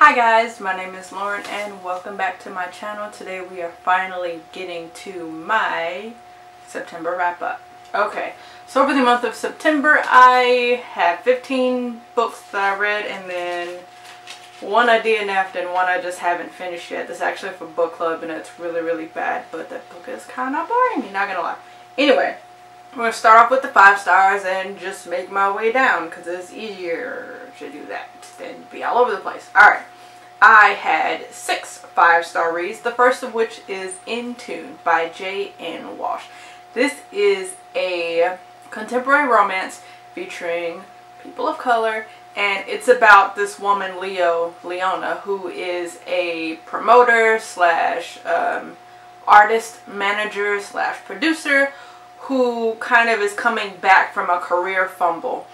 Hi guys, my name is Lauren and welcome back to my channel. Today we are finally getting to my September wrap up. Okay, so over the month of September I have 15 books that I read, and then one I DNF'd and one I just haven't finished yet. This is actually for book club and it's really bad, but that book is kind of boring, not gonna lie. Anyway, I'm going to start off with the 5 stars and just make my way down because it's easier to do that than be all over the place. Alright, I had 6 5-star reads, the first of which is In Tune by J.N. Walsh. This is a contemporary romance featuring people of color, and it's about this woman, Leona, who is a promoter slash artist manager slash producer who kind of is coming back from a career fumble.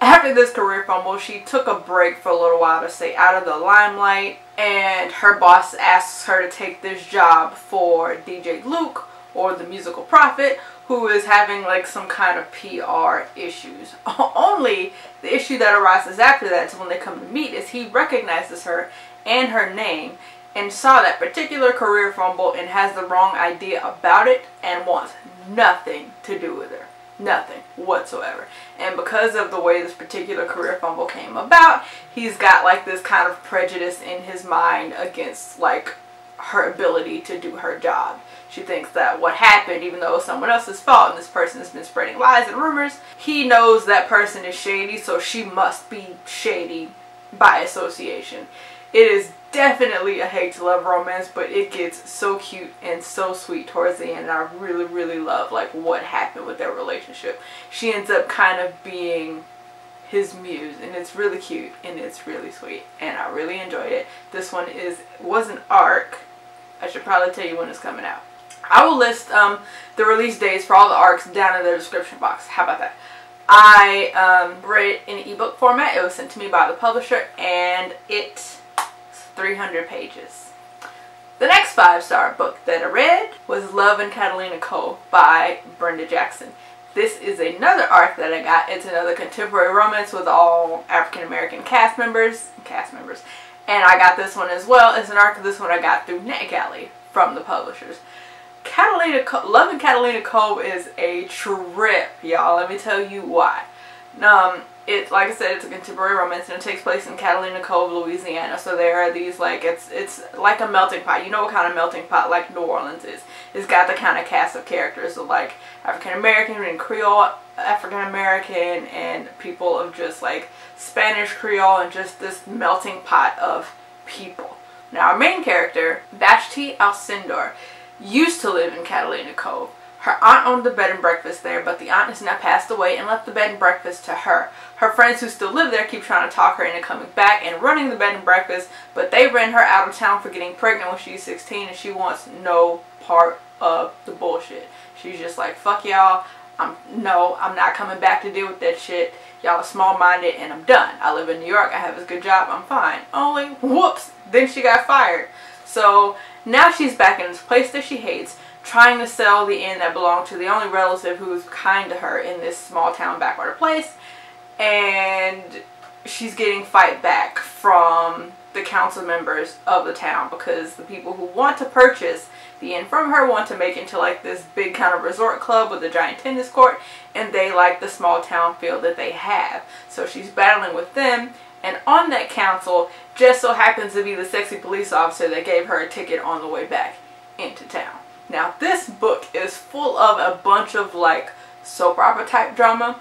After this career fumble, she took a break for a little while to stay out of the limelight, and her boss asks her to take this job for DJ Luke, or the Musical Prophet, who is having like some kind of PR issues. Only the issue that arises after that, so when they come to meet, is he recognizes her and her name and saw that particular career fumble and has the wrong idea about it and wants nothing to do with her. Nothing whatsoever. And because of the way this particular career fumble came about, he's got like this kind of prejudice in his mind against like her ability to do her job. She thinks that what happened, even though it's someone else's fault and this person has been spreading lies and rumors, he knows that person is shady, so she must be shady by association. It is definitely a hate to love romance, but it gets so cute and so sweet towards the end, and I really love like what happened with their relationship. She ends up kind of being his muse, and it's really cute and it's really sweet, and I really enjoyed it. This one was an arc. I should probably tell you when it's coming out. I will list the release dates for all the arcs down in the description box. How about that? I read it in ebook format. It was sent to me by the publisher, and it's 300 pages. The next 5-star book that I read was Love and Catalina Cove by Brenda Jackson. This is another arc that I got. It's another contemporary romance with all African American cast members, and I got this one as well. It's an arc. This one I got through NetGalley from the publishers. Love and Catalina Cove is a trip, y'all. Let me tell you why. It's like I said, it's a contemporary romance, and it takes place in Catalina Cove, Louisiana. So there are these like it's like a melting pot. You know what kind of melting pot like New Orleans is. It's got the kind of cast of characters of like African American and Creole African American and people of just like Spanish Creole, and just this melting pot of people. Now our main character, Vashti Alcindor, used to live in Catalina Cove. Her aunt owned the bed and breakfast there, but the aunt has now passed away and left the bed and breakfast to her. Her friends who still live there keep trying to talk her into coming back and running the bed and breakfast, but they ran her out of town for getting pregnant when she's 16, and she wants no part of the bullshit. She's just like, fuck y'all, I'm not coming back to deal with that shit. Y'all are small-minded and I'm done. I live in New York, I have a good job, I'm fine. Only, whoops, then she got fired. So now she's back in this place that she hates, trying to sell the inn that belonged to the only relative who was kind to her in this small town backwater place, and she's getting fight back from the council members of the town because the people who want to purchase the inn from her want to make it into like this big kind of resort club with a giant tennis court, and they like the small town feel that they have. So she's battling with them, and on that council just so happens to be the sexy police officer that gave her a ticket on the way back into town. Now this book is full of a bunch of like soap opera type drama,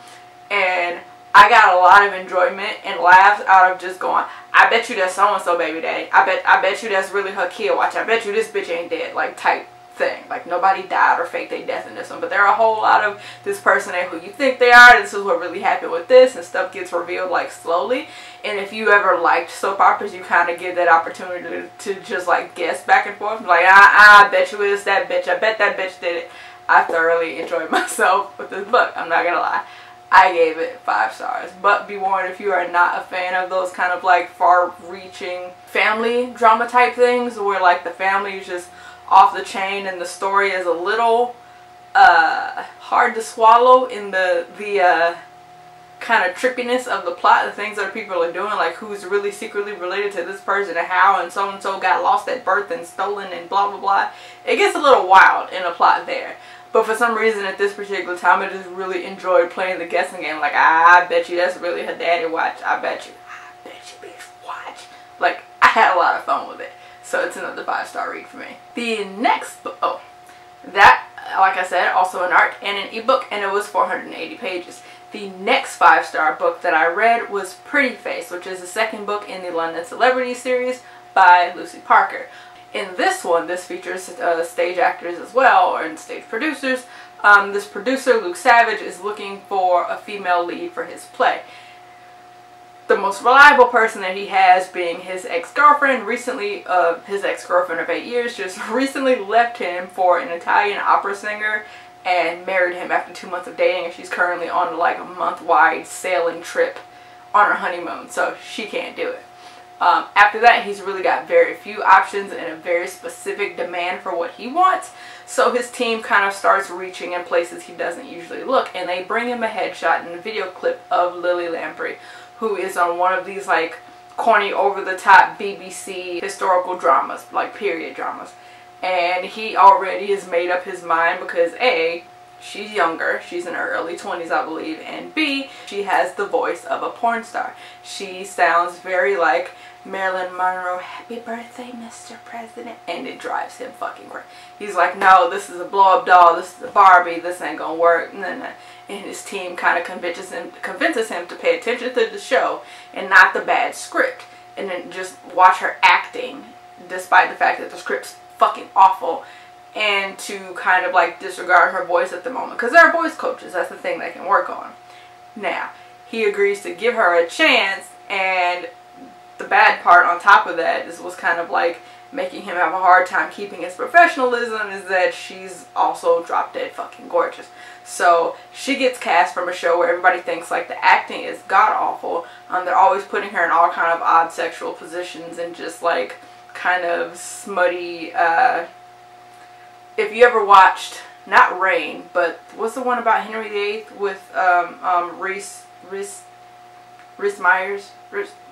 and I got a lot of enjoyment and laughs out of just going, I bet you that's so-and-so baby daddy. I bet you that's really her kid. Watch, I bet you this bitch ain't dead. Like type thing. Like nobody died or faked their death in this one, but there are a whole lot of this person ain't who you think they are. This is what really happened with this, and stuff gets revealed like slowly. And if you ever liked soap operas, you kind of get that opportunity to just like guess back and forth. Like, I bet you it's that bitch. I bet that bitch did it. I thoroughly enjoyed myself with this book. I'm not gonna lie. I gave it 5 stars. But be warned, if you are not a fan of those kind of like far-reaching family drama type things where like the family is just off the chain and the story is a little hard to swallow in the kind of trippiness of the plot, the things that people are doing, like who's really secretly related to this person and how, and so got lost at birth and stolen and blah blah blah. It gets a little wild in the plot there. But for some reason at this particular time, I just really enjoyed playing the guessing game. Like, I bet you that's really her daddy watch. I bet you bitch watch. Like, I had a lot of fun with it. So it's another 5-star read for me. The next book, oh, that, like I said, also an art and an ebook, and it was 480 pages. The next 5-star book that I read was Pretty Face, which is the second book in the London Celebrity series by Lucy Parker. In this one, this features stage actors as well, and stage producers. This producer, Luke Savage, is looking for a female lead for his play. The most reliable person that he has being his ex-girlfriend. Recently, his ex-girlfriend of 8 years just recently left him for an Italian opera singer and married him after 2 months of dating, and she's currently on like a month-wide sailing trip on her honeymoon, so she can't do it. After that, he's really got very few options and a very specific demand for what he wants. So his team kind of starts reaching in places he doesn't usually look, and they bring him a headshot and a video clip of Lily Lamprey, who is on one of these like corny, over-the-top BBC historical dramas, like period dramas. And he already has made up his mind because A, she's younger, she's in her early 20s I believe, and B, she has the voice of a porn star. She sounds very like Marilyn Monroe, happy birthday Mr. President, and it drives him fucking crazy. He's like, no, this is a blow-up doll, this is a Barbie, this ain't gonna work. And his team kind of convinces him to pay attention to the show and not the bad script, and then just watch her acting despite the fact that the script's fucking awful, and to kind of like disregard her voice at the moment, because there are voice coaches, that's the thing they can work on. Now, he agrees to give her a chance, and the bad part on top of that is what's kind of like making him have a hard time keeping his professionalism is that she's also drop dead fucking gorgeous. So she gets cast from a show where everybody thinks like the acting is god awful. They're always putting her in all kind of odd sexual positions and just like kind of smutty. If you ever watched, not Rain, but what's the one about Henry VIII with Rhys Myers?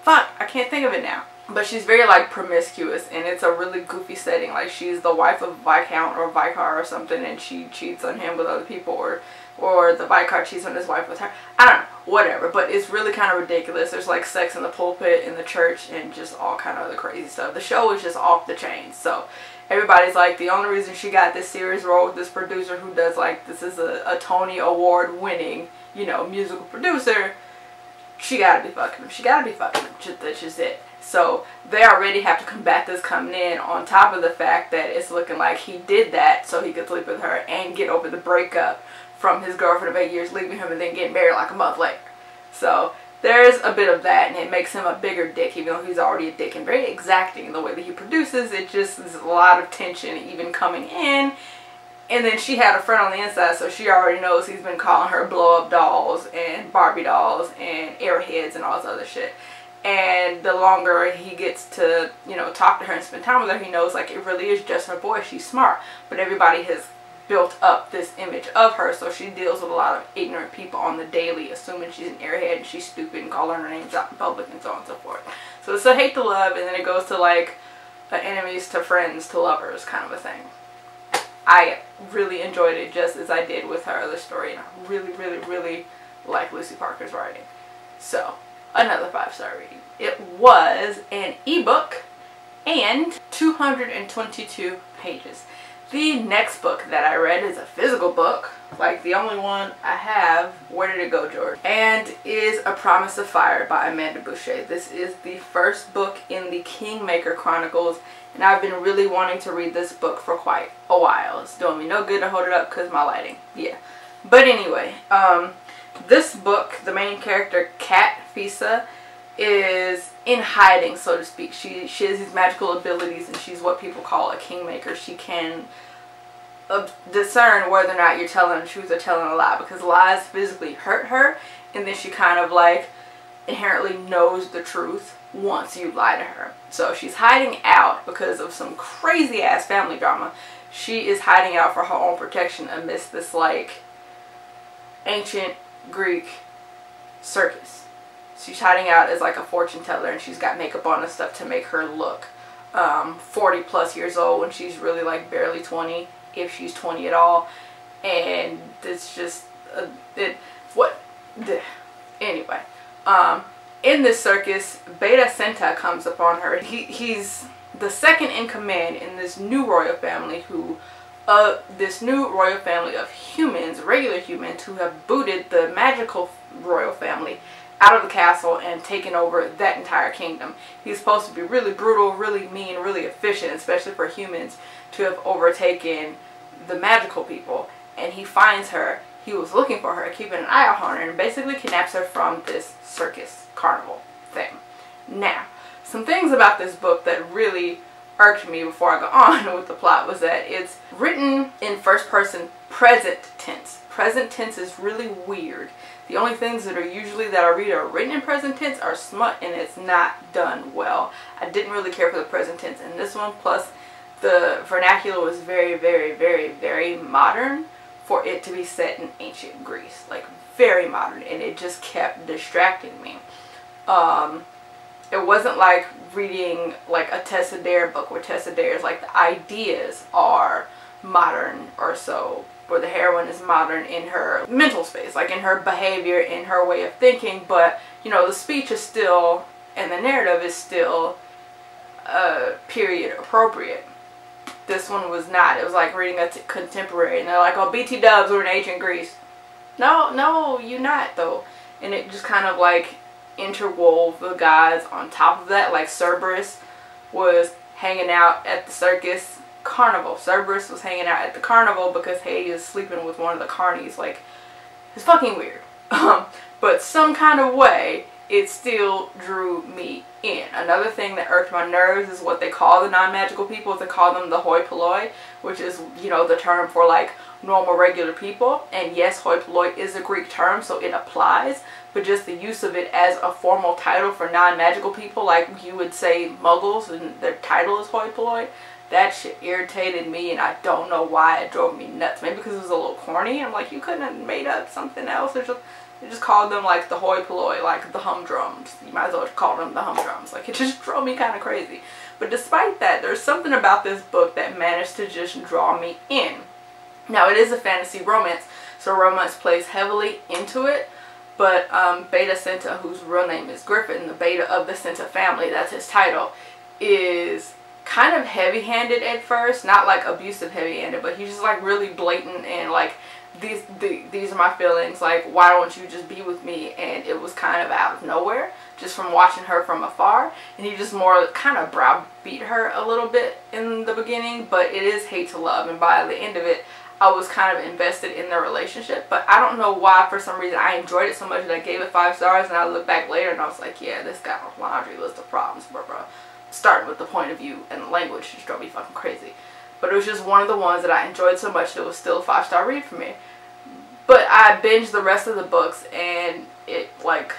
Fuck, I can't think of it now. But she's very like promiscuous, and it's a really goofy setting. Like she's the wife of Viscount or Vicar or something, and she cheats on him with other people, or the Vicar cheats on his wife with her. I don't know, whatever. But it's really kind of ridiculous. There's like sex in the pulpit, in the church, and just all kind of other crazy stuff. The show is just off the chain. So everybody's like, the only reason she got this series role with this producer who does like, this is a Tony Award winning, you know, musical producer, she gotta be fucking him. She gotta be fucking him. That's just it. So they already have to combat this coming in, on top of the fact that it's looking like he did that so he could sleep with her and get over the breakup from his girlfriend of 8 years, leaving him and then getting married like a month later. So there's a bit of that, and it makes him a bigger dick, even though he's already a dick, and very exacting in the way that he produces. It just is a lot of tension even coming in. And then she had a friend on the inside, so she already knows he's been calling her blow-up dolls and Barbie dolls and airheads and all this other shit. And the longer he gets to, you know, talk to her and spend time with her, he knows like it really is just her voice. She's smart, but everybody has built up this image of her, so she deals with a lot of ignorant people on the daily, assuming she's an airhead and she's stupid and calling her names out in public and so on and so forth. So it's a hate to love, and then it goes to like enemies to friends to lovers kind of a thing. I really enjoyed it just as I did with her other story, and I really like Lucy Parker's writing. So another 5-star reading. It was an ebook and 222 pages. The next book that I read is a physical book, like the only one I have. Where did it go, George? And is A Promise of Fire by Amanda Boucher. This is the first book in the Kingmaker Chronicles, and I've been really wanting to read this book for quite a while. It's doing me no good to hold it up because my lighting. Yeah. But anyway, this book, the main character, Kat Fisa, is in hiding, so to speak. She has these magical abilities, and she's what people call a kingmaker. She can discern whether or not you're telling the truth or telling a lie, because lies physically hurt her, and then she kind of like inherently knows the truth once you lie to her. So she's hiding out because of some crazy ass family drama. She is hiding out for her own protection amidst this like ancient Greek circus. She's hiding out as like a fortune teller, and she's got makeup on and stuff to make her look 40 plus years old when she's really like barely 20, if she's 20 at all. And it's just anyway, in this circus, Beta Senta comes upon her. He's the second in command in this new royal family this new royal family of humans, regular humans, who have booted the magical royal family out of the castle and taken over that entire kingdom. He's supposed to be really brutal, really mean, really efficient, especially for humans, to have overtaken the magical people. And he finds her. He was looking for her, keeping an eye out on her, and basically kidnaps her from this circus carnival thing. Now, some things about this book that really irked me before I go on with the plot was that it's written in first person present tense. Present tense is really weird. The only things that I read are written in present tense are smut, and it's not done well. I didn't really care for the present tense in this one, plus the vernacular was very, very, very, very modern for it to be set in ancient Greece. Like, very modern, and it just kept distracting me. It wasn't like reading like a Tessa Dare book where Tessa Dare's like the ideas are modern or so, where the heroine is modern in her mental space, like in her behavior, in her way of thinking, but you know, the speech is still, and the narrative is still period appropriate. This one was not. It was like reading a contemporary, and they're like, oh, BT dubs were in ancient Greece. No, you're not though. And it just kind of like interwove the guys on top of that. Like Cerberus was hanging out at the circus carnival. Cerberus was hanging out at the carnival because Hades is sleeping with one of the carnies. Like, it's fucking weird. But some kind of way, it still drew me in. Another thing that irked my nerves is what they call the non-magical people. They call them the hoi polloi, which is, you know, the term for like normal regular people. And yes, hoi polloi is a Greek term, so it applies. But just the use of it as a formal title for non-magical people, like you would say muggles and their title is hoi polloi, that shit irritated me, and I don't know why. It drove me nuts. Maybe because it was a little corny. I'm like, you couldn't have made up something else. They just called them like the hoi polloi, like the humdrums. You might as well call them the humdrums. Like, it just drove me kind of crazy. But despite that, there's something about this book that managed to just draw me in. Now, it is a fantasy romance, so romance plays heavily into it. But Beta Senta, whose real name is Griffin, the Beta of the Senta family, that's his title, is kind of heavy-handed at first. Not like abusive heavy-handed, but he's just like really blatant and like, these are my feelings, like, why don't you just be with me? And it was kind of out of nowhere, just from watching her from afar. And he just more kind of browbeat her a little bit in the beginning, but it is hate to love, and by the end of it, I was kind of invested in their relationship. But I don't know why, for some reason, I enjoyed it so much that I gave it 5 stars, and I looked back later and I was like, yeah, this got a laundry list of problems, bro. Starting with the point of view and the language just drove me fucking crazy. But it was just one of the ones that I enjoyed so much that it was still a 5-star read for me. But I binged the rest of the books, and it like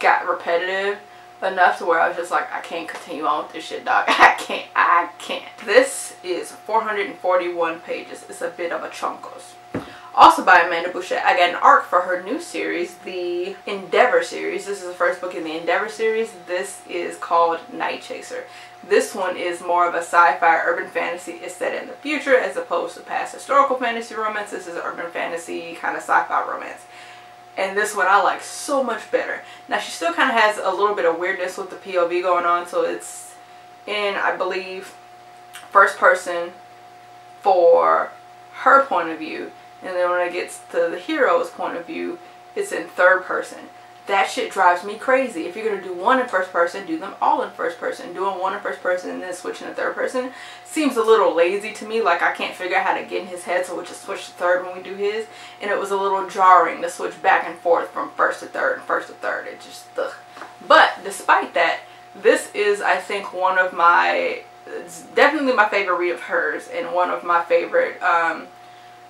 got repetitive enough to where I was just like, I can't continue on with this shit, dog. I can't. This is 441 pages. It's a bit of a chunkos. Also by Amanda Bouchet, I got an arc for her new series, the Endeavor series. This is the first book in the Endeavor series. This is called Nightchaser. This one is more of a sci-fi urban fantasy. It's set in the future as opposed to past historical fantasy romance. This is urban fantasy kind of sci-fi romance. And this one I like so much better. Now, she still kind of has a little bit of weirdness with the POV going on. So it's in, I believe, first person for her point of view. And then when it gets to the hero's point of view, it's in third person. That shit drives me crazy. If you're going to do one in first person, do them all in first person. Doing one in first person and then switching to third person seems a little lazy to me. Like, I can't figure out how to get in his head, so we'll just switch to third when we do his. And it was a little jarring to switch back and forth from first to third and first to third. It just, ugh. But despite that, this is, I think, one of my, it's definitely my favorite read of hers, and one of my favorite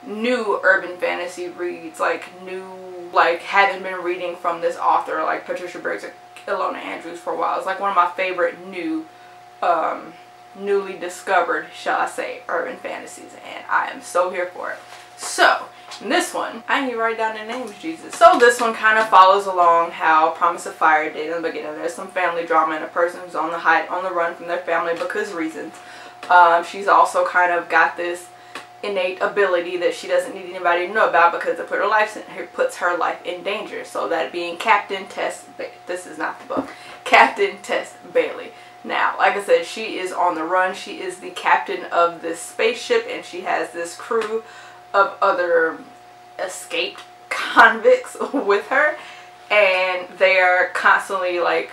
new urban fantasy reads. Like, haven't been reading from this author like Patricia Briggs or Ilona Andrews for a while. It's like one of my favorite newly discovered, shall I say, urban fantasies, and I am so here for it. So, And this one, I ain't even write down their names, Jesus. So this one kind of follows along how Promise of Fire did in the beginning. There's some family drama and a person who's on the run from their family because reasons. She's also kind of got this innate ability that she doesn't need anybody to know about because it puts her life in danger. So that being Captain Tess, this is not the book, Captain Tess Bailey. Now, like I said, she is on the run. She is the captain of this spaceship, and she has this crew of other escaped convicts with her, and they are constantly like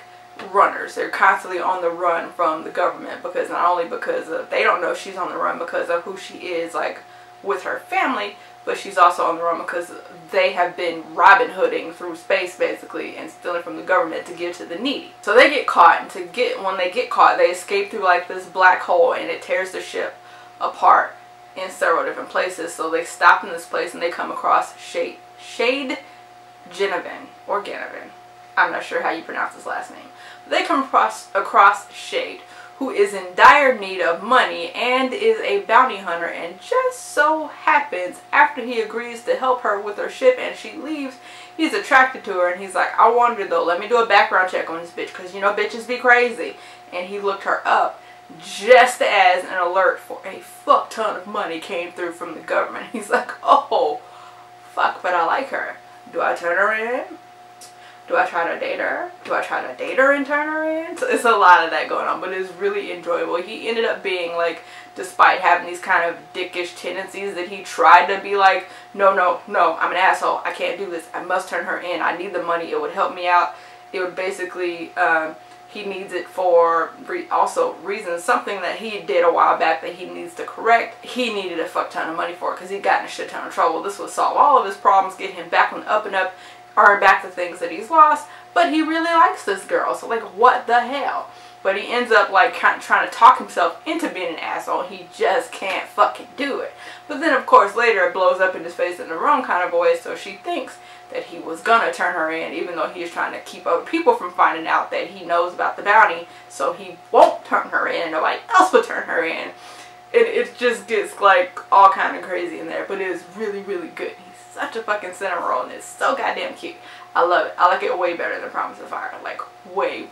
runners. They're constantly on the run from the government because not only because of, they don't know she's on the run because of who she is like with her family, but she's also on the run because they have been Robin Hooding through space basically and stealing from the government to give to the needy. So they get caught, and when they get caught, they escape through like this black hole, and it tears the ship apart in several different places. So they stop in this place and they come across Shade Genevin or Ganevin. I'm not sure how you pronounce his last name. But they come across Shade, who is in dire need of money and is a bounty hunter, and just so happens after he agrees to help her with her ship and she leaves, he's attracted to her, and he's like, I wonder though, let me do a background check on this bitch because you know bitches be crazy. And he looked her up just as an alert for a fuck ton of money came through from the government. He's like, oh fuck, but I like her. Do I turn her in? Do I try to date her? Do I try to date her and turn her in? So it's a lot of that going on, but it's really enjoyable. He ended up being like, despite having these kind of dickish tendencies, that he tried to be like, no, I'm an asshole. I can't do this. I must turn her in. I need the money. It would help me out. It would basically, he needs it for also reasons, something that he did a while back that he needs to correct. He needed a fuck ton of money for it because he'd gotten a shit ton of trouble. This would solve all of his problems, get him back on the up and up, earn back the things that he's lost, but he really likes this girl, so like what the hell? But he ends up like kind of trying to talk himself into being an asshole. He just can't fucking do it. But then of course later it blows up in his face in the wrong kind of way, so she thinks that he was gonna turn her in, even though he's trying to keep other people from finding out that he knows about the bounty, so he won't turn her in and nobody else will turn her in. It just gets like all kind of crazy in there, but it is really, really good. Such a fucking cinema roll, and it's so goddamn cute. I love it. I like it way better than Promise of Fire. Like way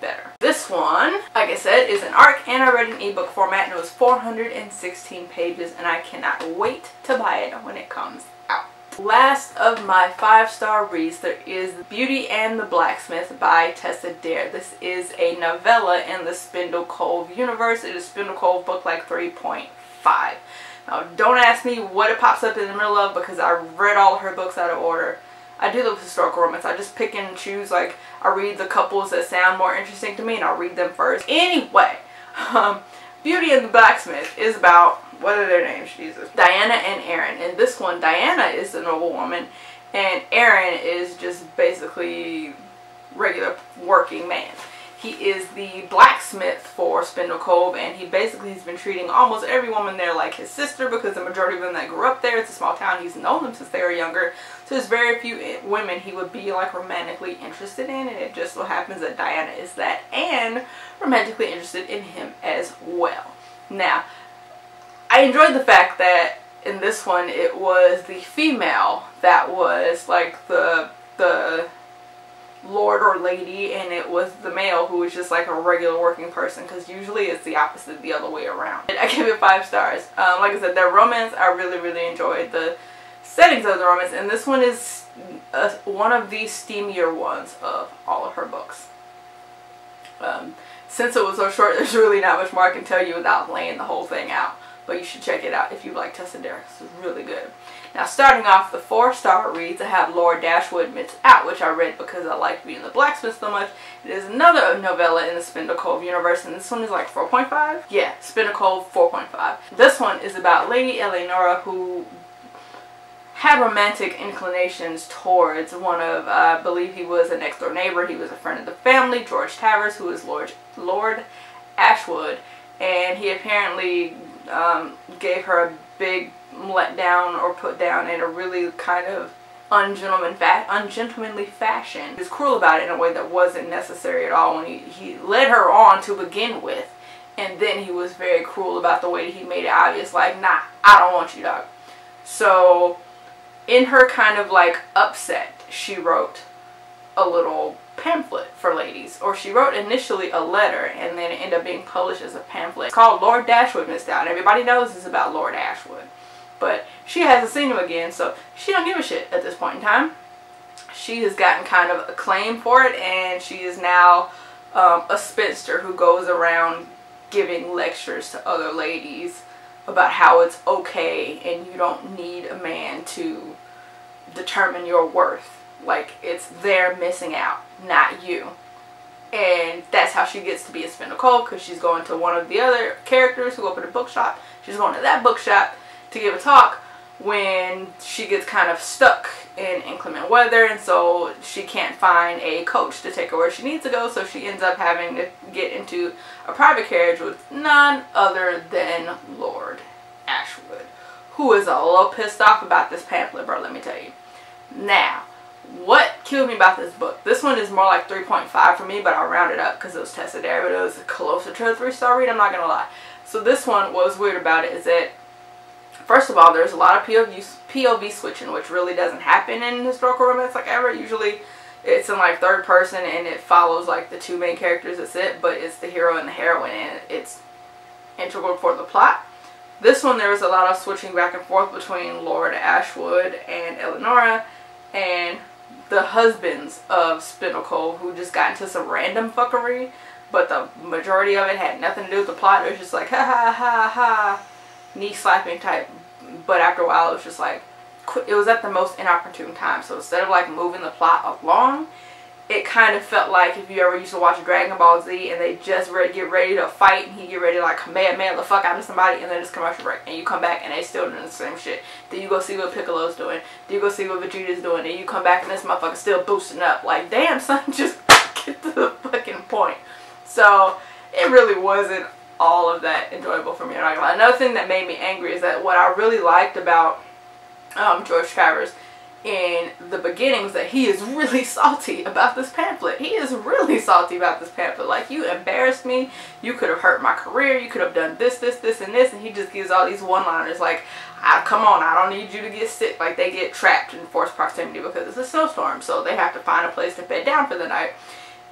better. This one, like I said, is an ARC, and I read it in ebook format, and it was 416 pages, and I cannot wait to buy it when it comes out. Last of my 5-star reads, there is Beauty and the Blacksmith by Tessa Dare. This is a novella in the Spindle Cove universe. It is Spindle Cove book like 3.5. Now, don't ask me what it pops up in the middle of because I read all of her books out of order. I do love historical romance. I just pick and choose. Like, I read the couples that sound more interesting to me and I'll read them first. Anyway, Beauty and the Blacksmith is about, what are their names, Jesus? Diana and Aaron. In this one, Diana is the noble woman and Aaron is just basically regular working man. He is the blacksmith for Spindle Cove, and he's been treating almost every woman there like his sister because the majority of them that grew up there, it's a small town, he's known them since they were younger. So there's very few women he would be like romantically interested in, and it just so happens that Diana is that, and romantically interested in him as well. Now, I enjoyed the fact that in this one it was the female that was like the lord or lady, and it was the male who was just like a regular working person, because usually it's the opposite, the other way around. I give it 5 stars. Like I said, their romance, I really enjoyed the settings of the romance, and this one is one of the steamier ones of all of her books. Since it was so short, there's really not much more I can tell you without laying the whole thing out, but you should check it out if you like Tessa Dare. It's really good. Now, starting off the 4-star reads, I have Lord Dashwood Meets Out, which I read because I liked Beauty and the Blacksmith so much. It is another novella in the Spindle Cove universe, and this one is like 4.5? Yeah, Spindle Cove 4.5. This one is about Lady Eleonora, who had romantic inclinations towards one of, I believe he was a next door neighbor, he was a friend of the family, George Tavers, who is Lord Ashwood, and he apparently gave her a big let down or put down in a really kind of ungentlemanly fashion. He was cruel about it in a way that wasn't necessary at all when he led her on to begin with, and then he was very cruel about the way he made it obvious, like, nah, I don't want you, dog. So in her kind of like upset, she wrote a little pamphlet for ladies, or she wrote initially a letter and then it ended up being published as a pamphlet. It's called Lord Dashwood Missed Out. Everybody knows it's about Lord Ashwood, but she hasn't seen him again, so she don't give a shit at this point in time. She has gotten kind of acclaim for it, and she is now a spinster who goes around giving lectures to other ladies about how it's okay and you don't need a man to determine your worth. Like, it's their missing out, not you. And that's how she gets to be a Spindle Cove, because she's going to one of the other characters who opened a bookshop. She's going to that bookshop to give a talk when she gets kind of stuck in inclement weather, and so she can't find a coach to take her where she needs to go, so she ends up having to get into a private carriage with none other than Lord Ashwood, who is a little pissed off about this pamphlet, bro, let me tell you. Now, what killed me about this book? This one is more like 3.5 for me, but I'll round it up because it was tested there, but it was closer to a 3-star read, I'm not gonna lie. So this one, what was weird about it is that, first of all, there's a lot of POV switching, which really doesn't happen in historical romance like ever. Usually it's in like third person and it follows like the two main characters, that's it, but it's the hero and the heroine and it's integral for the plot. This one, there was a lot of switching back and forth between Lord Ashwood and Eleonora and the husbands of Spindle Cove, who just got into some random fuckery, but the majority of it had nothing to do with the plot. It was just like ha ha ha ha, knee slapping type. But after a while, it was just like, it was at the most inopportune time. So instead of like moving the plot along, it kind of felt like if you ever used to watch Dragon Ball Z and they just get ready to fight and he get ready to like Kamehameha the fuck out of somebody, and then it's commercial break and you come back and they still doing the same shit. Then you go see what Piccolo's doing. Then you go see what Vegeta's doing. Then you come back and this motherfucker's still boosting up. Like, damn son, just get to the fucking point. So it really wasn't all of that enjoyable for me. Another thing that made me angry is that what I really liked about George Travers in the beginning was that he is really salty about this pamphlet. He is really salty about this pamphlet. Like, you embarrassed me. You could have hurt my career. You could have done this, this, this, and this. And he just gives all these one-liners like, come on, I don't need you to get sick. Like, they get trapped in forced proximity because it's a snowstorm. So they have to find a place to bed down for the night.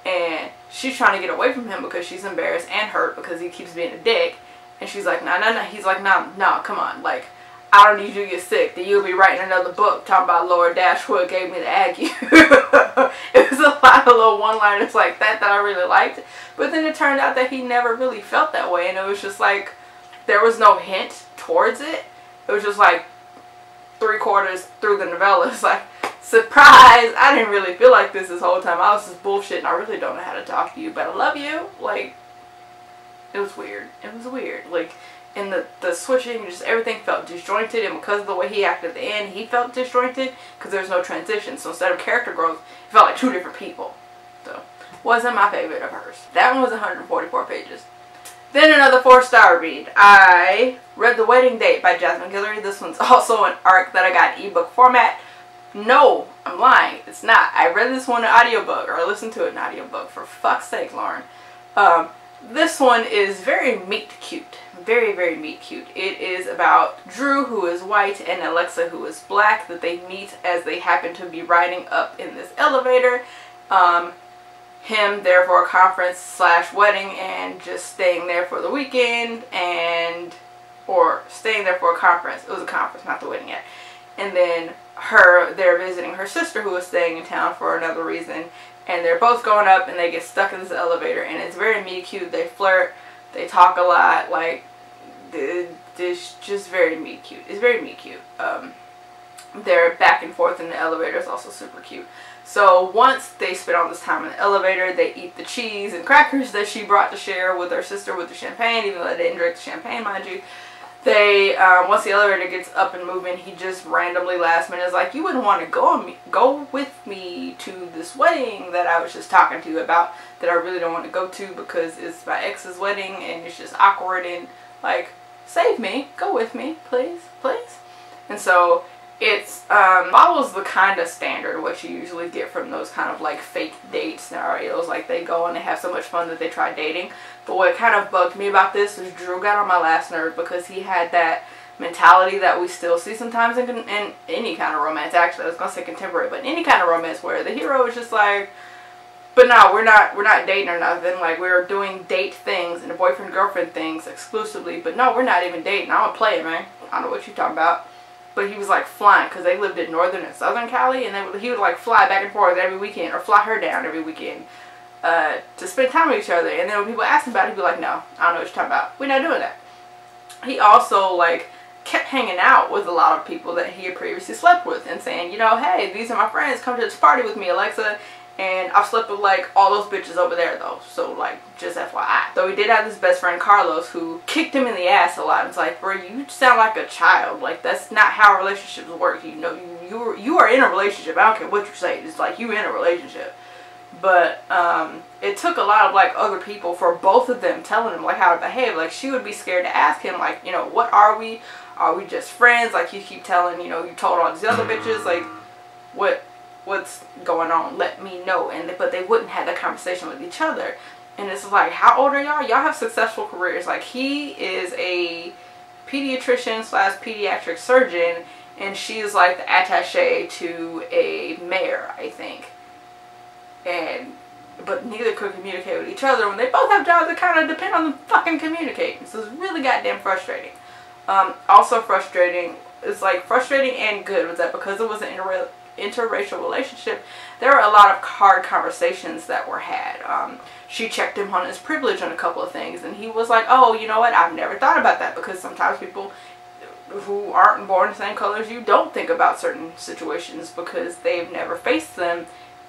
And she's trying to get away from him because she's embarrassed and hurt because he keeps being a dick. And she's like, no, no, no. He's like, no, no, come on. Like, I don't need you to get sick. Then you'll be writing another book talking about Lord Dashwood gave me the ague. It was a lot of little one-liners like that that I really liked. But then it turned out that he never really felt that way. And it was just like, there was no hint towards it. It was just like 3/4 through the novella. It's like, surprise! I didn't really feel like this whole time. I was just bullshitting. I really don't know how to talk to you, but I love you. Like, it was weird. It was weird. Like, and the switching, just everything felt disjointed, and because of the way he acted at the end, he felt disjointed because there's no transition. So instead of character growth, it felt like two different people. So, wasn't my favorite of hers. That one was 144 pages. Then another 4-star read. I read The Wedding Date by Jasmine Guillory. This one's also an ARC that I got in ebook format. No, I'm lying. It's not. I read this one in audiobook, or I listened to it in audiobook. For fuck's sake, Lauren. This one is very meet cute. Very, very meet cute. It is about Drew, who is white, and Alexa, who is black, that they meet as they happen to be riding up in this elevator. Him there for a conference / wedding, and just staying there for the weekend, or staying there for a conference. It was a conference, not the wedding yet. And then her there visiting her sister, who was staying in town for another reason. And they're both going up and they get stuck in this elevator, and it's very meet cute. They flirt, they talk a lot, like, it's just very meet cute. It's very meet cute. Their back and forth in the elevator is also super cute. So once they spend all this time in the elevator, they eat the cheese and crackers that she brought to share with her sister with the champagne, even though they didn't drink the champagne, mind you. They, once the elevator gets up and moving, he just randomly last minute is like, you wouldn't want to go with me to this wedding that I was just talking to you about, that I really don't want to go to because it's my ex's wedding and it's just awkward, and like, save me, go with me, please, please. And so it's, follows the kind of standard what you usually get from those kind of like fake date scenarios. Like, they go and they have so much fun that they try dating. But what kind of bugged me about this is Drew got on my last nerve because he had that mentality that we still see sometimes in any kind of romance. Actually, I was gonna say contemporary, but in any kind of romance where the hero is just like, but no, we're not dating or nothing. Like, we're doing date things and boyfriend girlfriend things exclusively. But no, we're not even dating. I'm a player, man. I don't know what you're talking about. But he was like flying, because they lived in northern and southern Cali, and he would like fly back and forth every weekend, or fly her down every weekend to spend time with each other. And then when people asked him about it, he'd be like, no, I don't know what you're talking about. We're not doing that. He also like kept hanging out with a lot of people that he had previously slept with, and saying, you know, hey, these are my friends, come to this party with me, Alexa. And I've slept with like all those bitches over there though, so like just FYI. So he did have this best friend Carlos who kicked him in the ass a lot. It's like, bro, you sound like a child. Like, that's not how relationships work. You know, you are in a relationship. I don't care what you say. It's like, you in a relationship. But it took a lot of like other people for both of them telling him like how to behave. Like, she would be scared to ask him like, you know, what are we? Are we just friends? Like, you keep telling, you know, you told all these other bitches, like, what's going on, let me know. But they wouldn't have that conversation with each other. And it's like, how old are y'all? Y'all have successful careers. Like, he is a pediatrician / pediatric surgeon, and she's like the attaché to a mayor, I think. But neither could communicate with each other when they both have jobs that kind of depend on them fucking communicating. So it's really goddamn frustrating. Also frustrating, it's like frustrating and good, was that because it was an interracial relationship, there were a lot of hard conversations that were had. She checked him on his privilege on a couple of things, and he was like, oh, you know what, I've never thought about that, because sometimes people who aren't born the same color as you don't think about certain situations because they've never faced them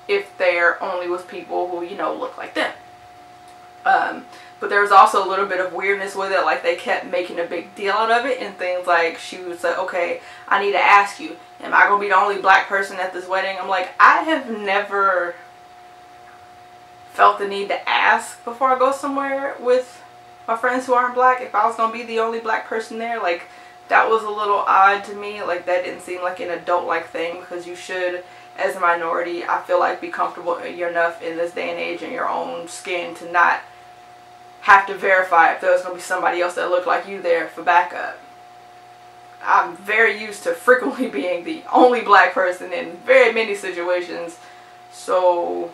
if they're only with people who, you know, look like them. But there was also a little bit of weirdness with it. Like, they kept making a big deal out of it, and things like, she would say, okay, I need to ask you, am I going to be the only black person at this wedding? I'm like, I have never felt the need to ask before I go somewhere with my friends who aren't black if I was going to be the only black person there. Like, that was a little odd to me. Like, that didn't seem like an adult-like thing, because you should, as a minority, I feel like, be comfortable enough in this day and age in your own skin to not have to verify if there's going to be somebody else that looked like you there for backup. I'm very used to frequently being the only black person in very many situations, so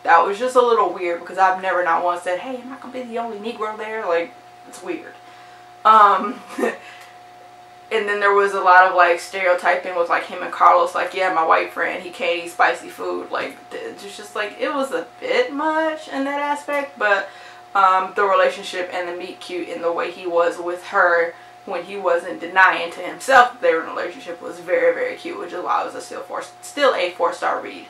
that was just a little weird, because I've never not once said, hey, am I going to be the only Negro there? Like, it's weird. And then there was a lot of like stereotyping with like him and Carlos, like, yeah, my white friend, he can't eat spicy food. Like, it's just like, it was a bit much in that aspect, but the relationship and the meet cute in the way he was with her when he wasn't denying to himself that they were in a relationship was very, very cute, which is why it was still a 4-star read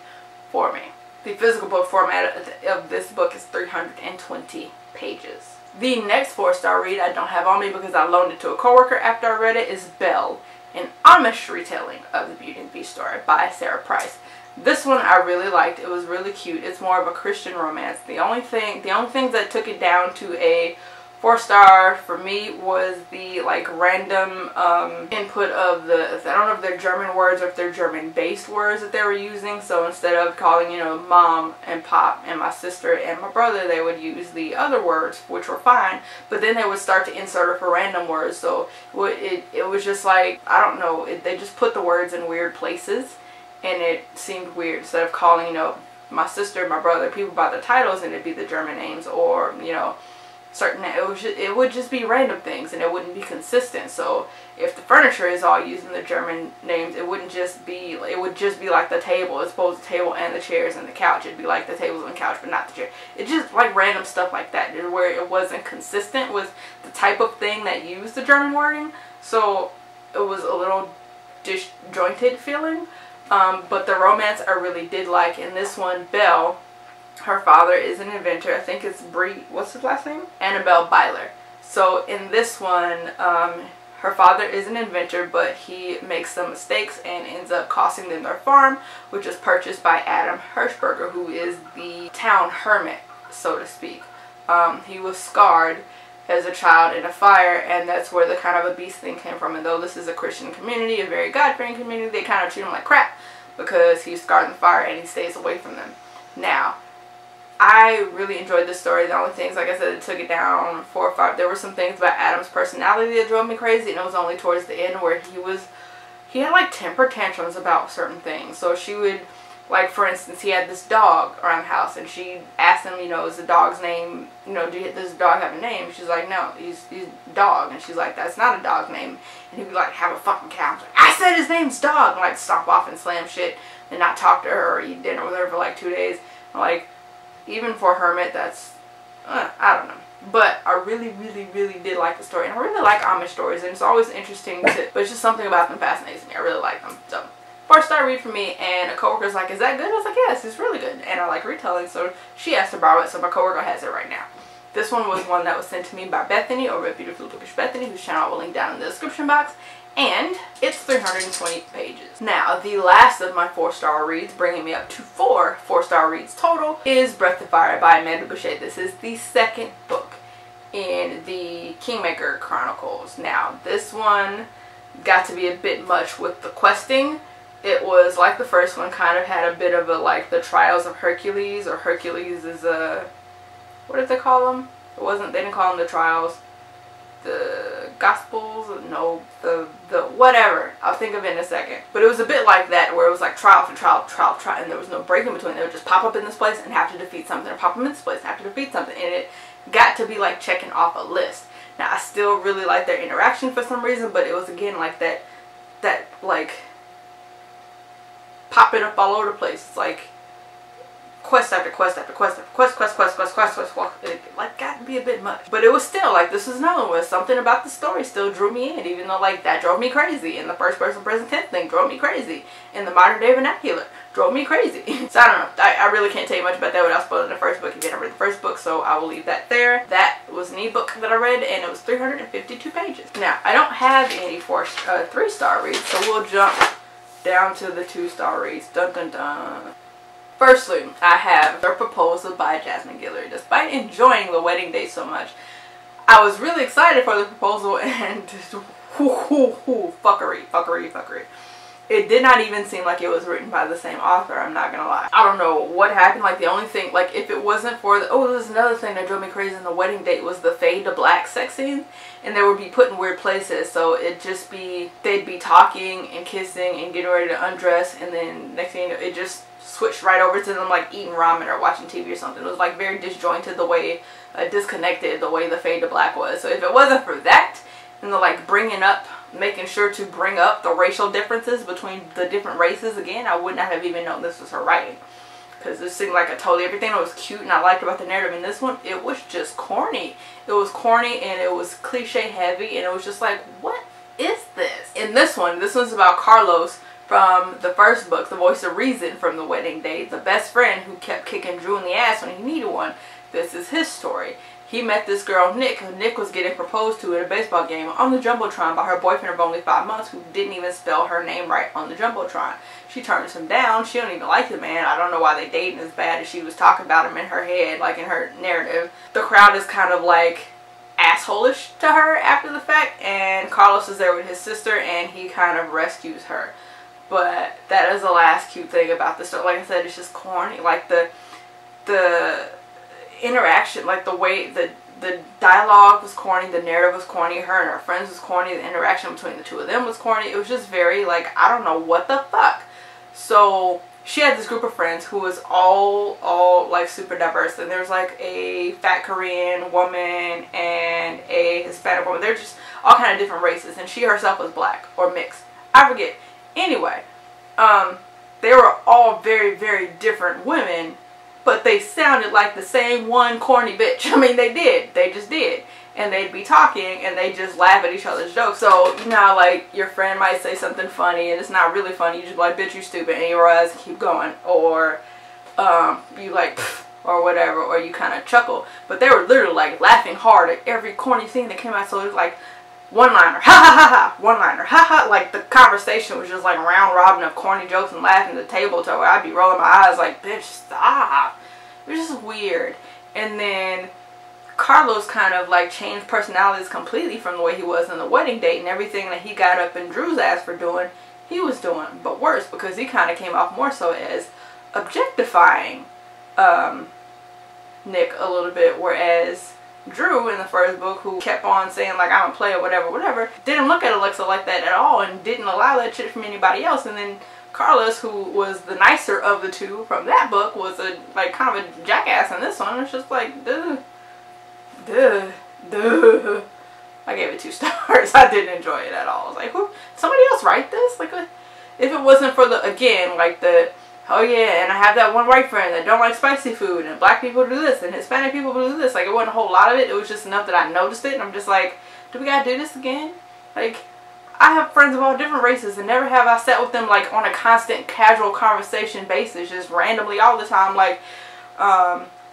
for me. The physical book format of this book is 320 pages. The next 4-star read I don't have on me because I loaned it to a coworker after I read it is Belle, an Amish retelling of the Beauty and the Beast story by Sarah Price. This one I really liked. It was really cute. It's more of a Christian romance. The only things that took it down to a 4-star for me was the like random input of the, I don't know if they're German words or if they're German based words that they were using. So instead of calling, you know, mom and pop and my sister and my brother, they would use the other words, which were fine, but then they would start to insert it for random words. So it was just like, I don't know, they just put the words in weird places, and it seemed weird. Instead of calling, you know, my sister, my brother, people by the titles, and it'd be the German names, or, you know, certain, it would just be random things, and it wouldn't be consistent. So if the furniture is all using the German names, it would just be like the table, as opposed to the table and the chairs and the couch. It'd be like the tables and the couch, but not the chair. It's just like random stuff like that, where it wasn't consistent with the type of thing that used the German wording. So it was a little disjointed feeling. But the romance I really did like. In this one, Belle, her father is an inventor. I think it's what's his last name? Annabelle Byler. So in this one, her father is an inventor, but he makes some mistakes and ends up costing them their farm, which is purchased by Adam Hirschberger, who is the town hermit, so to speak. He was scarred as a child in a fire, and that's where the kind of a beast thing came from. And though this is a Christian community, a very God-fearing community, they kind of treat him like crap because he's scarred in the fire and he stays away from them. Now, I I really enjoyed this story. The only things, like I said, it took it down 4 or 5. There were some things about Adam's personality that drove me crazy, and it was only towards the end where he had like temper tantrums about certain things. So she would, like, for instance, he had this dog around the house, and she asked him, you know, is the dog's name, you know, does the dog have a name? She's like, no, he's dog. And she's like, that's not a dog name. And he'd be like, have a fucking cow. Like, I said his name's dog. And like stomp off and slam shit and not talk to her or eat dinner with her for like 2 days. And, like, even for a hermit, that's, I don't know. But I really, really, really did like the story. And I really like Amish stories, and it's always interesting to, but it's just something about them fascinates me. I really like them. So, 4-star read for me, and a coworker's like, is that good? I was like, yes, it's really good. And I like retelling, so she asked to borrow it, so my coworker has it right now. This one was one that was sent to me by Bethany, over at Beautiful Bookish Bethany, whose channel I will link down in the description box. And it's 320 pages. Now, the last of my 4-star reads, bringing me up to 4 4-star reads total, is Breath of Fire by Amanda Boucher. This is the second book in the Kingmaker Chronicles. Now, this one got to be a bit much with the questing. It was like the first one, kind of had a bit of a, like, the Trials of Hercules, or Hercules is a, what did they call them? It wasn't, they didn't call them the Trials. The Gospels, no, the whatever. I'll think of it in a second. But it was a bit like that, where it was like trial after trial, trial, trial, and there was no break in between. They would just pop up in this place and have to defeat something, or pop up in this place and have to defeat something, and it got to be like checking off a list. Now, I still really like their interaction for some reason, but it was again like that like popping up all over the place. It's like quest after quest after quest after quest. It like got to be a bit much, but it was still like, this is another one. Something about the story still drew me in, even though like that drove me crazy, and the first person present tense thing drove me crazy, and the modern day vernacular drove me crazy. So I don't know, I really can't tell you much about that without spoiling the first book if you haven't read the first book, so I will leave that there. That was an ebook that I read, and it was 352 pages. Now, I don't have any 3-star reads, so we'll jump down to the 2-star reads. Dun dun dun. Firstly, I have The Proposal by Jasmine Guillory. Despite enjoying The Wedding Date so much, I was really excited for The Proposal, and fuckery. It did not even seem like it was written by the same author, I'm not gonna lie. I don't know what happened. Like, the only thing, like, if it wasn't for the, oh, there's another thing that drove me crazy in The Wedding Date was the fade to black sex scenes, and they would be put in weird places, so it'd just be, they'd be talking and kissing and getting ready to undress, and then next thing you know, it just switched right over to them like eating ramen or watching TV or something. It was like very disjointed the way, disconnected the way the fade to black was. So if it wasn't for that, and the like bringing up, making sure to bring up the racial differences between the different races again, I would not have even known this was her writing. Because it seemed like everything that was cute and I liked about the narrative in this one, it was just corny. It was corny, and it was cliche heavy, and it was just like, what is this? In this one's about Carlos from the first book, the voice of reason from The Wedding Date, the best friend who kept kicking Drew in the ass when he needed one. This is his story. He met this girl, Nick, who Nick was getting proposed to at a baseball game on the Jumbotron by her boyfriend of only 5 months, who didn't even spell her name right on the Jumbotron. She turns him down. She don't even like the man. I don't know why they dating as bad as she was talking about him in her head, like in her narrative. The crowd is kind of like asshole-ish to her after the fact, and Carlos is there with his sister, and he kind of rescues her. But that is the last cute thing about the story. Like I said, it's just corny. Like the interaction, like the way the dialogue was corny, the narrative was corny, her and her friends was corny, the interaction between the two of them was corny. It was just very like, I don't know what the fuck. So she had this group of friends who was all like super diverse, and there's like a fat Korean woman and a Hispanic woman. They're just all kind of different races, and she herself was black or mixed. I forget. Anyway, they were all very, very different women, but they sounded like the same one corny bitch. I mean, they did. They just did. And they'd be talking, and they'd just laugh at each other's jokes. So, you know, like, your friend might say something funny, and it's not really funny. You just be like, bitch, you stupid, and you realize and keep going. Or, you like, pfft, or whatever, or you kind of chuckle. But they were literally, like, laughing hard at every corny thing that came out. So it was like, one-liner, ha ha ha ha, one-liner, ha ha. Like, the conversation was just like round robin of corny jokes and laughing at the table to where I'd be rolling my eyes like, bitch, stop. It was just weird. And then Carlos kind of like changed personalities completely from the way he was in The Wedding Date, and everything that he got up in Drew's ass for doing, he was doing, but worse, because he kind of came off more so as objectifying Nick a little bit, whereas Drew in the first book, who kept on saying like I'm a player, whatever, didn't look at Alexa like that at all and didn't allow that shit from anybody else. And then Carlos, who was the nicer of the two from that book, was a like kind of a jackass in this one. It's just like duh. I gave it 2 stars. I didn't enjoy it at all. I was like, who? Somebody else write this? Like, if it wasn't for the, again, like the, oh yeah, and I have that one white friend that don't like spicy food, and black people do this, and Hispanic people do this. Like, it wasn't a whole lot of it. It was just enough that I noticed it, and I'm just like, do we gotta do this again? Like, I have friends of all different races, and never have I sat with them, like, on a constant, casual conversation basis, just randomly all the time, like,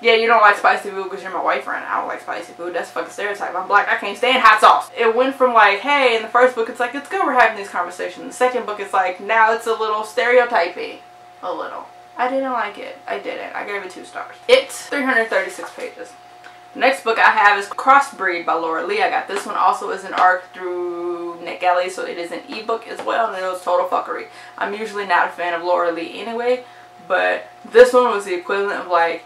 yeah, you don't like spicy food because you're my white friend. I don't like spicy food. That's a fucking stereotype. I'm black. I can't stand hot sauce. It went from like, hey, in the first book, it's like, it's good we're having these conversations. In the second book, it's like, now it's a little stereotypy. A little. I didn't like it. I didn't. I gave it 2 stars. It's 336 pages. The next book I have is Crossbreed by Laura Lee. I got this one also as an ARC through NetGalley, so it is an ebook as well, and it was total fuckery. I'm usually not a fan of Laura Lee anyway, but this one was the equivalent of like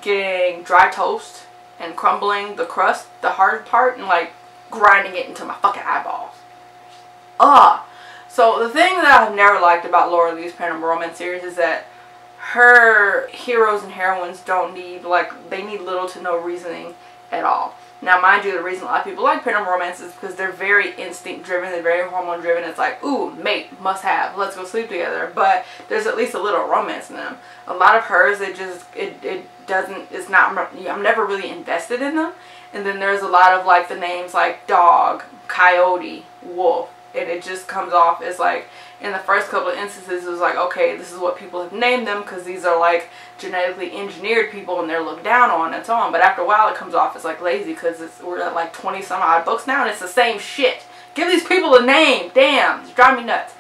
getting dry toast and crumbling the crust, the hard part, and like grinding it into my fucking eyeballs. So the thing that I've never liked about Laura Lee's paranormal romance series is that her heroes and heroines don't need, like, they need little to no reasoning at all. Now, mind you, the reason a lot of people like paranormal romance is because they're very instinct driven, they're very hormone driven. It's like, ooh, mate, must have, let's go sleep together. But there's at least a little romance in them. A lot of hers, it's not, I'm never really invested in them. And then there's a lot of like the names like dog, coyote, wolf, and it just comes off as like, in the first couple of instances, it was like, okay, this is what people have named them because these are like genetically engineered people and they're looked down on and so on. But after a while, it comes off as like lazy because we're at like 20 some odd books now and it's the same shit. Give these people a name. Damn, it's driving me nuts.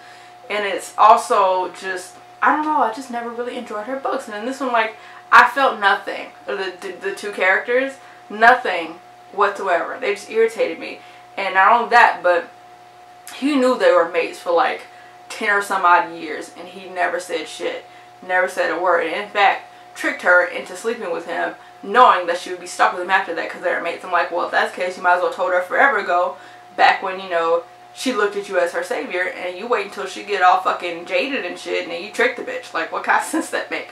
And it's also just, I don't know, I just never really enjoyed her books. And in this one, like, I felt nothing. The 2 characters, nothing whatsoever. They just irritated me. And not only that, but he knew they were mates for like 10 or some odd years, and he never said shit, never said a word, and in fact tricked her into sleeping with him, knowing that she would be stuck with him after that because they were mates. I'm like, well, if that's the case, you might as well told her forever ago, back when, you know, she looked at you as her savior, and you wait until she get all fucking jaded and shit, and then you trick the bitch. Like, what kind of sense that make?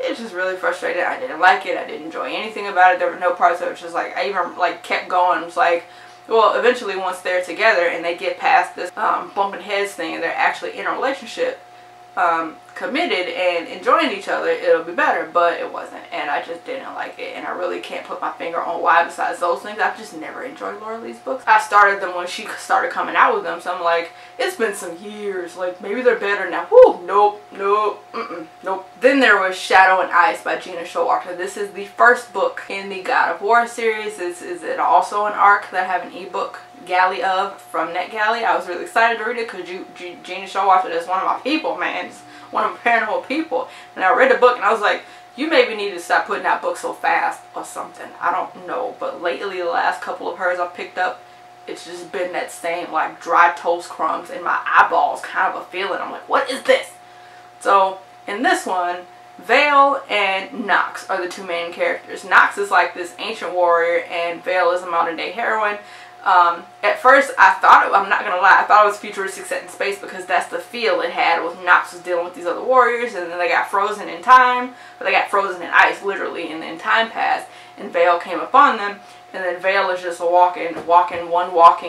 It's just really frustrating. I didn't like it. I didn't enjoy anything about it. There were no parts of it. Just like, I even like kept going. It was like, well, eventually once they're together and they get past this bumping heads thing and they're actually in a relationship, committed and enjoying each other, it'll be better. But it wasn't, and I just didn't like it, and I really can't put my finger on why. Besides those things, I've just never enjoyed Laura Lee's books. I started them when she started coming out with them, so I'm like, it's been some years, like maybe they're better now. Whoo, nope, nope. Then there was Shadow and Ice by Gina Showalter. This is the first book in the God of War series. This is it also an ARC that I have an ebook galley of from NetGalley. I was really excited to read it because Gina Showalter is one of my people, man. It's one of my paranormal people. And I read the book and I was like, you maybe need to stop putting out books so fast or something. I don't know. But lately, the last couple of hers I've picked up, it's just been that same like dry toast crumbs in my eyeballs kind of a feeling. I'm like, what is this? So in this one, Vale and Nox are the 2 main characters. Nox is like this ancient warrior and Vale is a modern day heroine. At first I thought, I'm not gonna lie, I thought it was futuristic set in space because that's the feel it had. With Nox was dealing with these other warriors, and then they got frozen in time, but they got frozen in ice literally, and then time passed and Vale came upon them, and then Vale is just a walking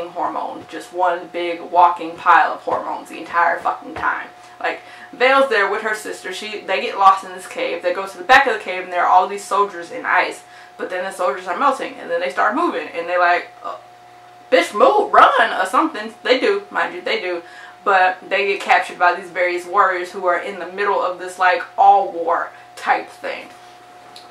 hormone, just one big walking pile of hormones the entire fucking time. Like, Vale's there with her sister. They get lost in this cave. They go to the back of the cave and there are all these soldiers in ice, but then the soldiers are melting and then they start moving and they like, bitch, move, run, or something. They do, mind you, they do. But they get captured by these various warriors who are in the middle of this, like, all-war type thing.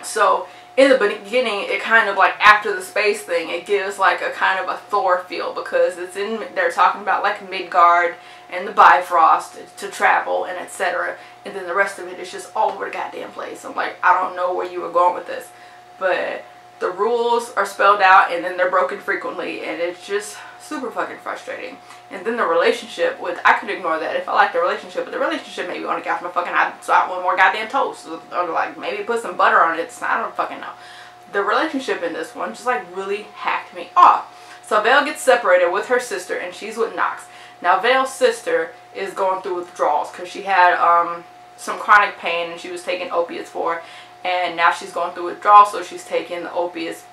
So, in the beginning, it kind of, like, after the space thing, it gives, like, a kind of a Thor feel. Because it's they're talking about, like, Midgard and the Bifrost to travel and etc. And then the rest of it is just all over the goddamn place. I'm like, I don't know where you were going with this. But the rules are spelled out and then they're broken frequently, and it's just super fucking frustrating. And then the relationship with, I could ignore that if I like the relationship, but the relationship maybe want to get off my fucking eye so I want more goddamn toast, or like maybe put some butter on it. I don't fucking know. the relationship in this one just like really hacked me off. So Belle gets separated with her sister and she's with Knox. Now Belle's sister is going through withdrawals because she had some chronic pain and she was taking opiates for, and now she's going through withdrawals, so she's taking the opiates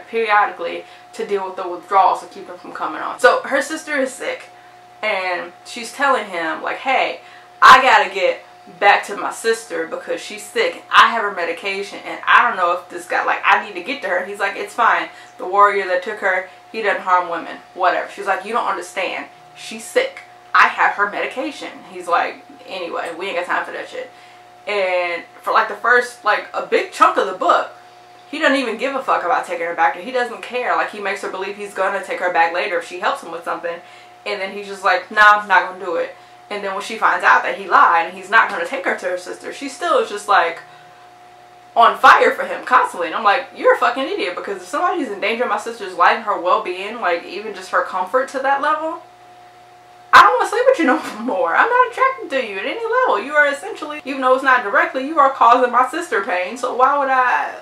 periodically to deal with the withdrawals to keep them from coming on. So her sister is sick and she's telling him like, hey, I gotta get back to my sister because she's sick and I have her medication and I don't know if this guy, like, I need to get to her. He's like, it's fine, the warrior that took her, he doesn't harm women, whatever. She's like, you don't understand, she's sick, I have her medication. He's like, anyway, we ain't got time for that shit. And for like the first, like, a big chunk of the book, he doesn't even give a fuck about taking her back. He doesn't care. Like, he makes her believe he's gonna take her back later if she helps him with something, and then he's just like, nah, I'm not gonna do it. And then when she finds out that he lied and he's not going to take her to her sister, she still is just like on fire for him constantly. And I'm like, you're a fucking idiot, because if somebody's in danger of my sister's life and her well-being, like even just her comfort to that level, I don't want to sleep with you no more. I'm not attracted to you at any level. You are essentially, even though it's not directly, you are causing my sister pain. So why would I?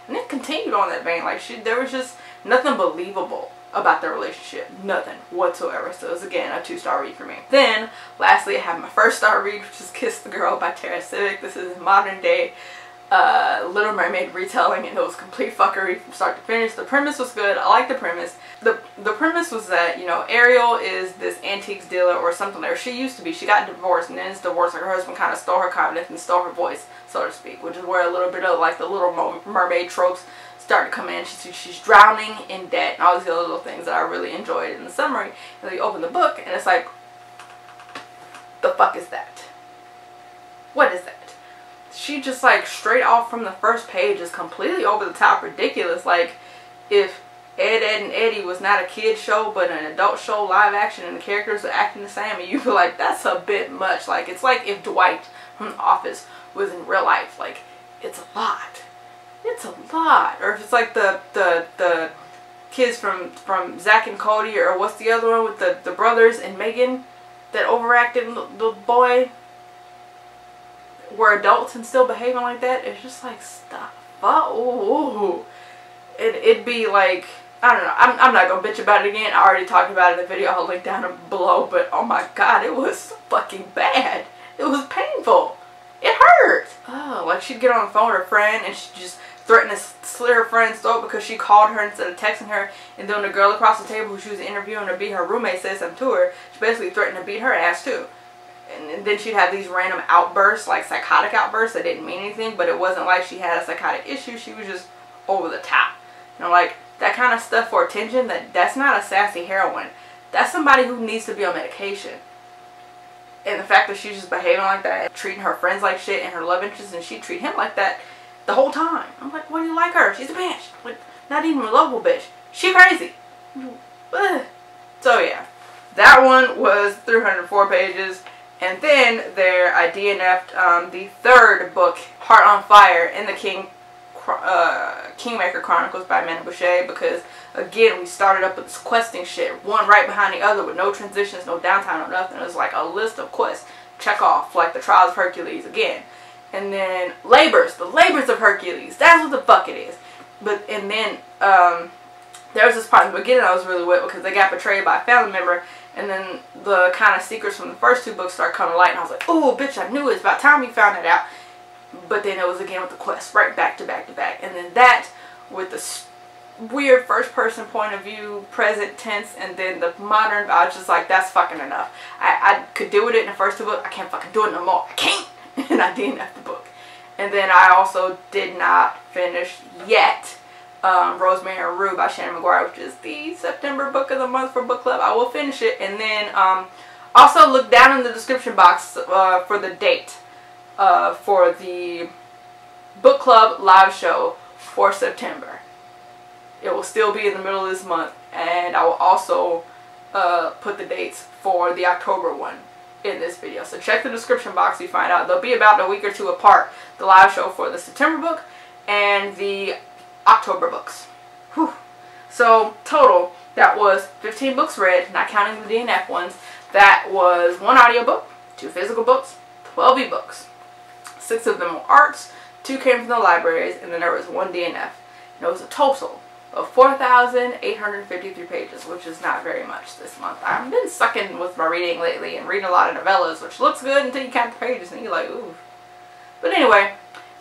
And it continued on that vein. Like there was just nothing believable about their relationship. Nothing whatsoever. So it's again a 2-star read for me. Then lastly, I have my 1-star read, which is Kiss the Girl by Tara Civic. This is modern day Little Mermaid retelling, and it was complete fuckery from start to finish. The premise was good. I like the premise. The premise was that, you know, Ariel is this antiques dealer or something there. She used to be. She got divorced, and then it's divorced. Like her husband kind of stole her confidence and stole her voice, so to speak, which is where a little bit of like the Little Mermaid tropes start to come in. She's drowning in debt and all these other little things that I really enjoyed in the summary. And then you open the book and it's like, the fuck is that? What is that? She just like straight off from the first page is completely over the top ridiculous. Like if Ed, Edd and Eddy was not a kid show but an adult show, live action, and the characters are acting the same, and you feel like that's a bit much. Like it's like if Dwight from The Office was in real life. Like it's a lot. It's a lot. Or if it's like the kids from Zach and Cody, or what's the other one with the brothers and Megan that overacted the boy, were adults and still behaving like that. It's just like, stop. Oh, it'd be like, I don't know. I'm not gonna bitch about it again. I already talked about it in the video. I'll link down below. But oh my god, it was fucking bad. It was painful. It hurt. Oh, like she'd get on the phone with her friend and she just threatened to slit her friend's throat because she called her instead of texting her, and then the girl across the table who she was interviewing to be her roommate said something to her, she basically threatened to beat her ass too. And then she'd have these random outbursts, like psychotic outbursts that didn't mean anything, but it wasn't like she had a psychotic issue, she was just over the top. You know, like that kind of stuff for attention, that's not a sassy heroine. That's somebody who needs to be on medication. And the fact that she's just behaving like that, treating her friends like shit and her love interest, and she'd treat him like that the whole time. I'm like, why do you like her? She's a bitch. Like, not even a lovable bitch. She crazy. Ugh. So yeah, that one was 304 pages. And then there, I DNF'd the 3rd book, Heart on Fire, in the Kingmaker Chronicles by Amanda Boucher, because again, we started up with this questing shit, one right behind the other with no transitions, no downtime, no nothing. It was like a list of quests, check off, like the Trials of Hercules again. And then the labors of Hercules, that's what the fuck it is. And then there was this part in the beginning I was really wet because they got betrayed by a family member, and then the kind of secrets from the first 2 books start coming to light, and I was like, oh bitch, I knew it. It's about time you found it out. But then it was again with the quest, right back to back to back. And then that with the weird first person point of view, present tense, and then the modern, I was just like, that's fucking enough. I could deal with it in the first 2 books. I can't fucking do it no more. I can't. And I DNF'd the book. And then I also did not finish yet Rosemary Rue by Shannon McGuire, which is the September book of the month for book club. I will finish it. And then also look down in the description box for the date for the book club live show for September. It will still be in the middle of this month, and I will also put the dates for the October one in this video. So check the description box, you find out. They'll be about a week or 2 apart, the live show for the September book and the October books. Whew. So total, that was 15 books read, not counting the DNF ones. That was 1 audiobook, 2 physical books, 12 ebooks. 6 of them were arts, 2 came from the libraries, and then there was 1 DNF. And it was a total of 4,853 pages, which is not very much this month. I've been sucking with my reading lately and reading a lot of novellas, which looks good until you count the pages and you're like, ooh. But anyway,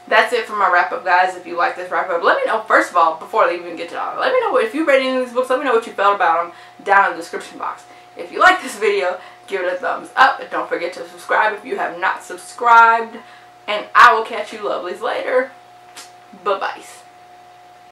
that's it for my wrap-up, guys. If you like this wrap-up, let me know, first of all, before I even get to that, let me know if you read any of these books. Let me know what you felt about them down in the description box. If you like this video, give it a thumbs up. And don't forget to subscribe if you have not subscribed. And I will catch you lovelies later. Bye-bye.